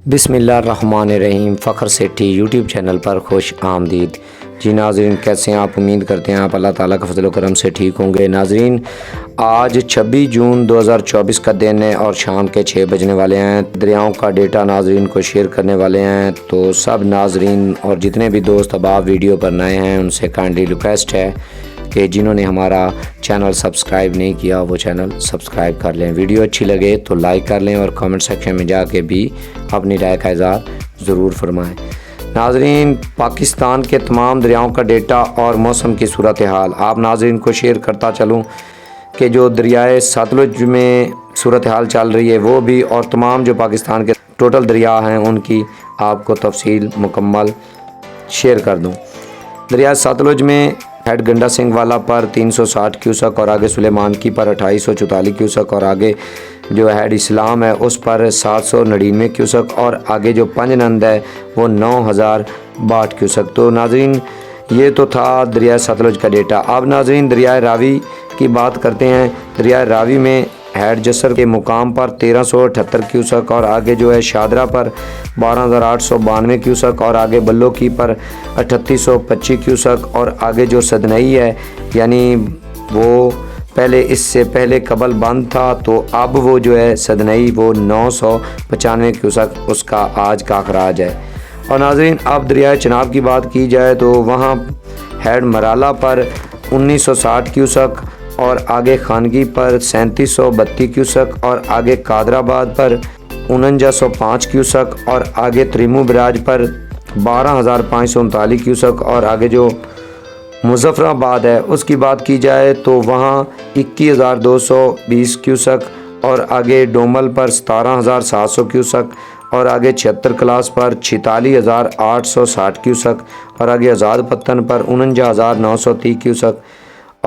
بسم اللہ الرحمن الرحیم۔ فخر سیٹھی یوٹیوب چینل پر خوش آمدید۔ جی ناظرین، کیسے ہیں آپ؟ امید کرتے ہیں آپ اللہ تعالیٰ کا فضل و کرم سے ٹھیک ہوں گے۔ ناظرین، آج 26 جون 2024 کا دن ہے اور شام کے 6 بجنے والے ہیں۔ دریاؤں کا ڈیٹا ناظرین کو شیئر کرنے والے ہیں، تو سب ناظرین اور جتنے بھی دوست اب آپ ویڈیو پر نئے ہیں ان سے کائنڈلی ریکویسٹ ہے کہ جنہوں نے ہمارا چینل سبسکرائب نہیں کیا وہ چینل سبسکرائب کر لیں۔ ویڈیو اچھی لگے تو لائک کر لیں اور کامنٹ سیکشن میں جا کے بھی اپنی رائے کا اظہار ضرور فرمائیں۔ ناظرین، پاکستان کے تمام دریاؤں کا ڈیٹا اور موسم کی صورتحال آپ ناظرین کو شیئر کرتا چلوں کہ جو دریائے ستلج میں صورتحال چل رہی ہے وہ بھی، اور تمام جو پاکستان کے ٹوٹل دریا ہیں ان کی آپ کو تفصیل مکمل شیئر کر دوں۔ دریائے ستلج میں ہیڈ گنڈا سنگھ والا پر 360 کیوسک اور آگے سلیمان کی پر 2844 کیوسک اور آگے جو ہیڈ اسلام ہے اس پر 799 کیوسک اور آگے جو پنجنند ہے وہ 9062 کیوسک۔ تو ناظرین یہ تو تھا دریائے ستلج کا ڈیٹا۔ اب ناظرین دریائے راوی کی بات کرتے ہیں۔ دریائے راوی میں ہیڈ جسر کے مقام پر 1378 کیوسک اور آگے جو ہے شادرہ پر 12892 کیوسک اور آگے بلو کی پر 3825 کیوسک اور آگے جو سدنئی ہے یعنی وہ پہلے اس سے پہلے قبل بند تھا تو اب وہ جو ہے سدنئی وہ 995 کیوسک اس کا آج کا اخراج ہے۔ اور ناظرین اب دریائے چناب کی بات کی جائے تو وہاں ہیڈ مرالہ پر 1960 کیوسک اور آگے خانگی پر 3732 کیوسک اور آگے قادر آباد پر 4905 کیوسک اور آگے تریمو براج پر 12539 کیوسک اور آگے جو مظفر آباد ہے اس کی بات کی جائے تو وہاں 21220 کیوسک اور آگے ڈومل پر 17700 کیوسک اور آگے 76 کلاس پر 46860 کیوسک اور آگے آزاد پتن پر 49930 کیوسک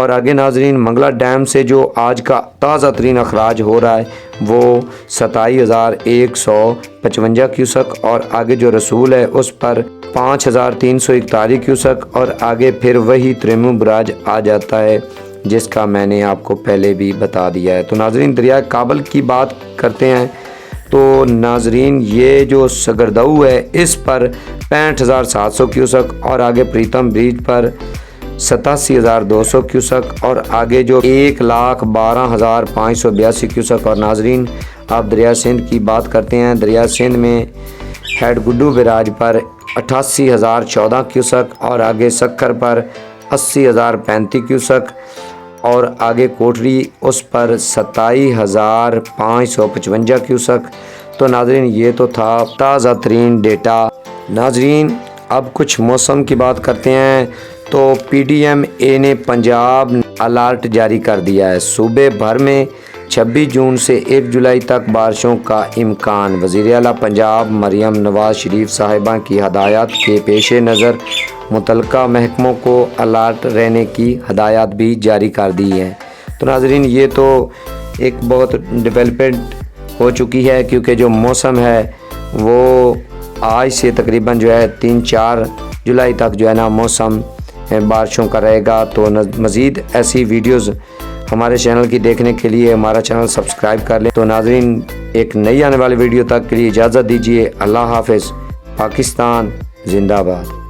اور آگے ناظرین منگلہ ڈیم سے جو آج کا تازہ ترین اخراج ہو رہا ہے وہ 27155 کیوسک اور آگے جو رسول ہے اس پر 5341 کیوسک اور آگے پھر وہی تریمو براج آ جاتا ہے جس کا میں نے آپ کو پہلے بھی بتا دیا ہے۔ تو ناظرین دریائے کابل کی بات کرتے ہیں تو ناظرین یہ جو سگردو ہے اس پر 65700 کیوسک اور آگے پریتم بریج پر 87200 کیوسک اور آگے جو 1,12,582 کیوسک اور ناظرین آپ دریائے سندھ کی بات کرتے ہیں۔ دریائے سندھ میں ہیڈ گڈو براج پر 88,014 کیوسک اور آگے سکھر پر 80,035 کیوسک اور آگے کوٹری اس پر 27,555 کیوسک۔ تو ناظرین یہ تو تھا تازہ ترین ڈیٹا۔ ناظرین اب کچھ موسم کی بات کرتے ہیں تو پی ڈی ایم اے نے پنجاب الرٹ جاری کر دیا ہے۔ صوبے بھر میں 26 جون سے 1 جولائی تک بارشوں کا امکان۔ وزیر اعلیٰ پنجاب مریم نواز شریف صاحبہ کی ہدایات کے پیش نظر متعلقہ محکموں کو الرٹ رہنے کی ہدایات بھی جاری کر دی ہیں۔ تو ناظرین یہ تو ایک بہت ڈیولپمنٹ ہو چکی ہے کیونکہ جو موسم ہے وہ آج سے تقریباً جو ہے 3-4 جولائی تک جو ہے نا موسم بارشوں کا رہے گا۔ تو مزید ایسی ویڈیوز ہمارے چینل کی دیکھنے کے لیے ہمارا چینل سبسکرائب کر لیں۔ تو ناظرین ایک نئی آنے والی ویڈیو تک کے لیے اجازت دیجیے۔ اللہ حافظ۔ پاکستان زندہ باد۔